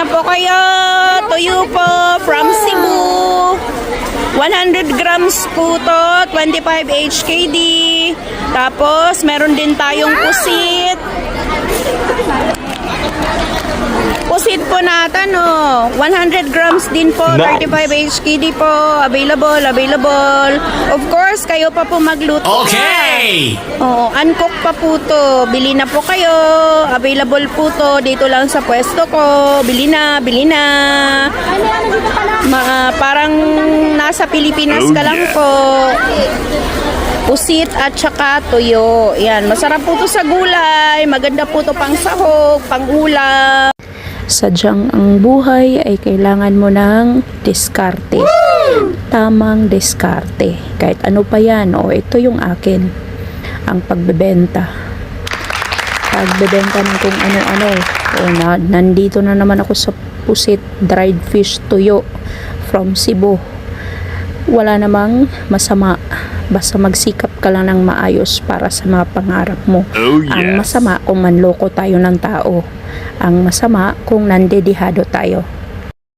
na po kayo. Tuyo po from Cebu. 100 grams po to, 25 HKD. Tapos, meron din tayong pusit. Pusit po natin, 100 grams din po, Nice. 35 HKD po. Available. Of course, kayo pa po magluto. Okay! Oo, uncooked pa po to. Bili na po kayo. Available po to dito lang sa pwesto ko. Bili na. Parang nasa Pilipinas ka lang po. Pusit at saka tuyo. Yan, masarap po to sa gulay. Maganda po to pang sahog, pang ulam. Sadyang ang buhay ay kailangan mo ng diskarte. Tamang diskarte. Kahit ano pa yan. Ito yung akin. Ang pagbebenta. Pagbebenta ng kung ano-ano. Nandito na naman ako sa pusit, dried fish, tuyo from Cebu. Wala namang masama. Basta magsikap ka lang ng maayos para sa mga pangarap mo. Oh, yes. Ang masama kung manloko tayo ng tao. Ang masama kung nandedihado tayo.